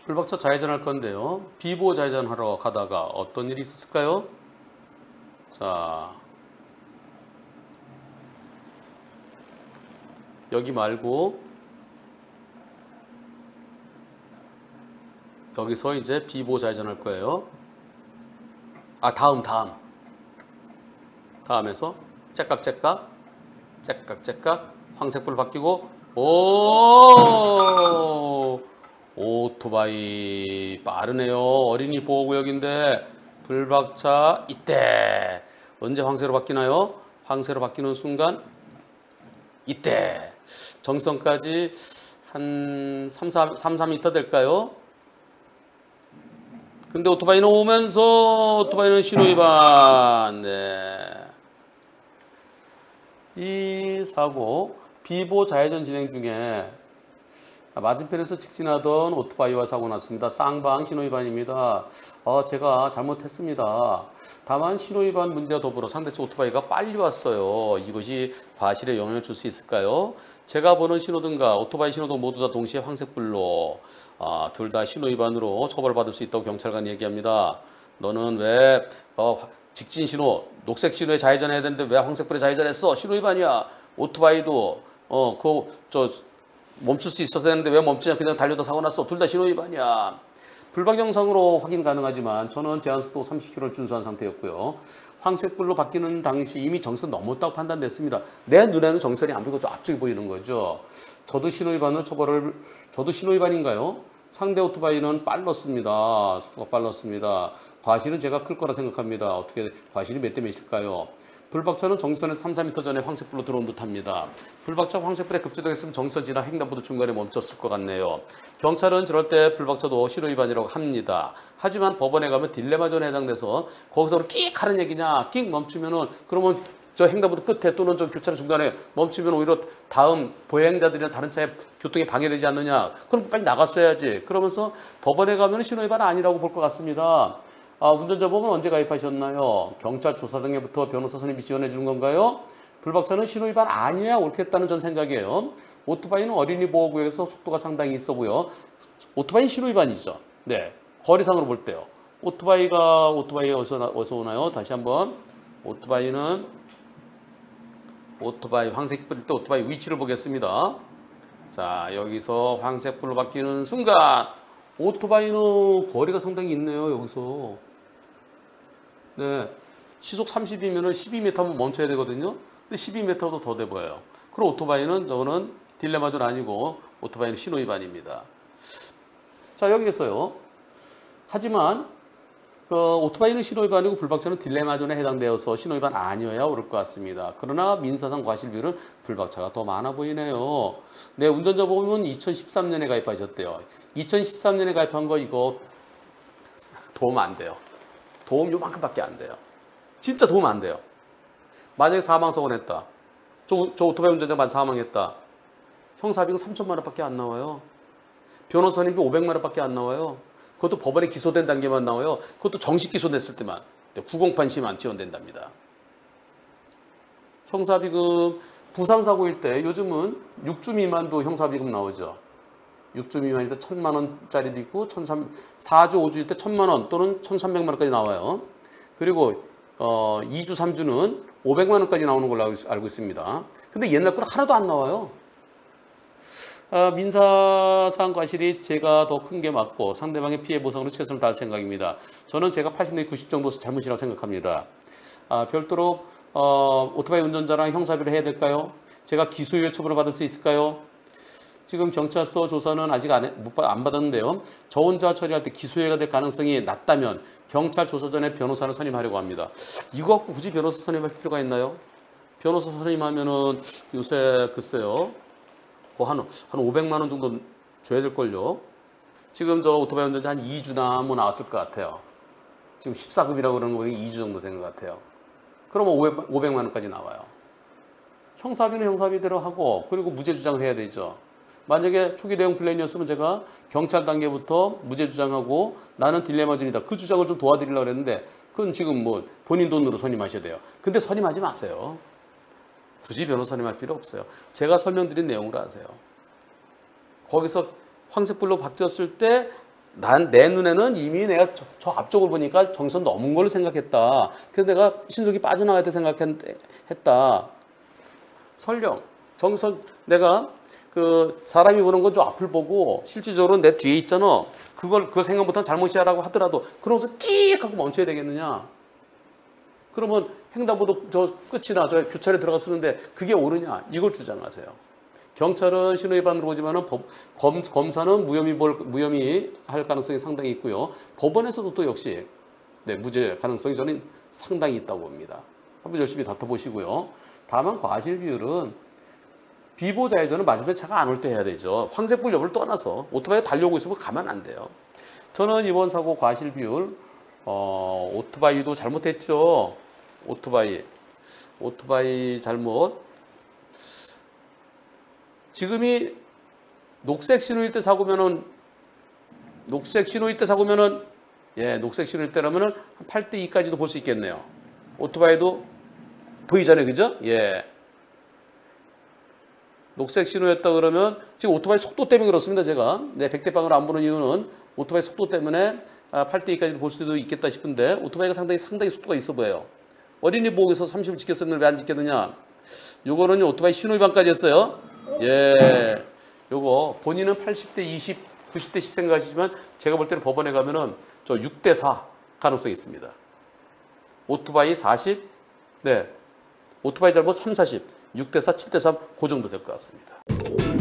불박차 좌회전할 건데요. 비보호 좌회전하러 가다가 어떤 일이 있었을까요? 자, 여기 말고 여기서 이제 비보호 좌회전할 거예요. 아, 다음에서 째깍째깍 황색불 바뀌고 오, 오토바이 빠르네요. 어린이 보호구역인데 불박차 이때 언제 황색으로 바뀌나요? 황색으로 바뀌는 순간 이때 정선까지 한 3-4m 될까요? 근데 오토바이는 오면서 오토바이는 신호위반. 네. 이 사고 비보 좌회전 진행 중에 맞은편에서 직진하던 오토바이와 사고 났습니다. 쌍방 신호위반입니다. 제가 잘못했습니다. 다만 신호위반 문제와 더불어 상대차 오토바이가 빨리 왔어요. 이것이 과실에 영향을 줄 수 있을까요? 제가 보는 신호등과 오토바이 신호등 모두 다 동시에 황색불로 둘 다 신호위반으로 처벌받을 수 있다고 경찰관이 얘기합니다. 너는 왜 직진 신호, 녹색 신호에 좌회전해야 되는데 왜 황색불에 좌회전했어? 신호위반이야. 오토바이도 멈출 수 있어야 되는데 왜 멈추냐? 그냥 달려다 사고 났어. 둘 다 신호위반이야. 불박 영상으로 확인 가능하지만 저는 제한속도 30km를 준수한 상태였고요. 황색불로 바뀌는 당시 이미 정선 넘었다고 판단됐습니다. 내 눈에는 정선이 안 보이고 좀 앞쪽이 보이는 거죠. 저도 신호위반인가요? 상대 오토바이는 빨랐습니다. 속도가 빨랐습니다. 과실은 제가 클 거라 생각합니다. 어떻게 과실이 몇 대 몇일까요? 불박차는 정선에서 3-4m 전에 황색불로 들어온 듯합니다. 불박차 황색불에 급제동했으면 정선 지나 횡단보도 중간에 멈췄을 것 같네요. 경찰은 저럴 때 불박차도 신호위반이라고 합니다. 하지만 법원에 가면 딜레마존에 해당돼서 거기서 끽 하는 얘기냐, 끽 멈추면은 그러면 저 횡단보도 끝에 또는 저 교차로 중간에 멈추면 오히려 다음 보행자들이나 다른 차에 교통에 방해되지 않느냐. 그럼 빨리 나갔어야지. 그러면서 법원에 가면 신호위반 아니라고 볼 것 같습니다. 운전자 보험은 언제 가입하셨나요? 경찰 조사 등에부터 변호사 선임이 지원해 주는 건가요? 불박차는 신호위반 아니야 옳겠다는 전 생각이에요. 오토바이는 어린이 보호구역에서 속도가 상당히 있어 보여. 오토바이는 신호위반이죠. 네, 거리상으로 볼 때요. 오토바이 어디서 오나요? 다시 한번 오토바이 황색불일 때 오토바이 위치를 보겠습니다. 자, 여기서 황색불로 바뀌는 순간 오토바이는 거리가 상당히 있네요. 여기서. 네, 시속 30이면 12m면 멈춰야 되거든요. 근데 12m도 더 돼 보여요. 그럼 오토바이는 저거는 딜레마존 아니고 오토바이는 신호위반입니다. 자, 여기에서요. 하지만 오토바이는 신호위반이고 불박차는 딜레마존에 해당되어서 신호위반 아니어야 옳을 것 같습니다. 그러나 민사상 과실비율은 불박차가 더 많아 보이네요. 네, 운전자 보험은 2013년에 가입하셨대요. 2013년에 가입한 거 이거 도움 안 돼요. 도움 요만큼밖에 안 돼요. 진짜 도움 안 돼요. 만약에 사망사고 냈다. 저 오토바이 운전자만 사망했다. 형사비가 3천만 원밖에 안 나와요. 변호사 선임비 500만 원밖에 안 나와요. 그것도 법원에 기소된 단계만 나와요. 그것도 정식 기소됐을 때만. 구공판 시만 지원된답니다. 형사비금 부상사고일 때 요즘은 6주 미만도 형사비금 나오죠. 6주 미만일 때 1,000만 원짜리도 있고 4주 5주일 때 1,000만 원 또는 1,300만 원까지 나와요. 그리고 2주 3주는 500만 원까지 나오는 걸로 알고 있습니다. 근데 옛날 거는 하나도 안 나와요. 민사상 과실이 제가 더 큰 게 맞고 상대방의 피해 보상으로 최선을 다할 생각입니다. 저는 제가 80내 90 정도 잘못이라고 생각합니다. 별도로 오토바이 운전자랑 형사비를 해야 될까요? 제가 기소유예 처분을 받을 수 있을까요? 지금 경찰서 조사는 아직 안 받았는데요. 저 혼자 처리할 때 기소유예가 될 가능성이 낮다면 경찰 조사 전에 변호사를 선임하려고 합니다. 이거 갖고 굳이 변호사 선임할 필요가 있나요? 변호사 선임하면은 요새 글쎄요. 한 500만 원 정도 줘야 될걸요. 지금 저 오토바이 운전자 한 2주나 뭐 나왔을 것 같아요. 지금 14급이라고 그러는 거 보니 2주 정도 된 것 같아요. 그러면 500만 원까지 나와요. 형사비는 형사비대로 하고 그리고 무죄 주장을 해야 되죠. 만약에 초기 대응 플랜이었으면 제가 경찰 단계부터 무죄 주장하고 나는 딜레마존이다. 그 주장을 좀 도와드리려고 했는데 그건 지금 뭐 본인 돈으로 선임하셔야 돼요. 근데 선임하지 마세요. 굳이 변호사 선임할 필요 없어요. 제가 설명드린 내용으로 하세요. 거기서 황색불로 바뀌었을 때 내 눈에는 이미 내가 저 앞쪽을 보니까 정선 넘은 걸로 생각했다. 그래서 내가 신속히 빠져나가야 돼 생각했다. 설령 정선 내가 그 사람이 보는 건 저 앞을 보고 실질적으로 내 뒤에 있잖아. 그걸 생각부터 잘못이야라고 하더라도 그러면서 끼익 하고 멈춰야 되겠느냐? 그러면 횡단보도 저 끝이나 저 교차로에 들어가 쓰는데 그게 옳으냐? 이걸 주장하세요. 경찰은 신호위반으로 보지만은 검사는 무혐의 할 가능성이 상당히 있고요. 법원에서도 또 역시 네, 무죄 가능성이 저는 상당히 있다고 봅니다. 한번 열심히 다퉈보시고요. 다만 과실 비율은 비보자 회전은 맞은편 차가 안 올 때 해야 되죠. 황색불 여부를 떠나서 오토바이 달려오고 있으면 가면 안 돼요. 저는 이번 사고 과실 비율 오토바이도 잘못했죠. 오토바이 잘못. 지금이 녹색 신호일 때 사고면은 예, 녹색 신호일 때라면은 한 8대 2까지도 볼 수 있겠네요. 오토바이도 보이잖아요. 그죠? 예. 녹색 신호였다 그러면 지금 오토바이 속도 때문에 그렇습니다. 제가. 네, 100대빵을 안 보는 이유는 오토바이 속도 때문에 8대 2까지도 볼 수도 있겠다 싶은데 오토바이가 상당히 속도가 있어 보여요. 어린이 보호에서 30을 지켰었는데 왜 안 지켰느냐? 요거는 오토바이 신호위반까지 했어요. 예. 요거 본인은 80대 20, 90대 10 생각하시지만 제가 볼 때는 법원에 가면은 저 6대 4 가능성이 있습니다. 오토바이 40, 네. 오토바이 잘못 3, 40, 6대 4, 7대 3 그 정도 될 것 같습니다.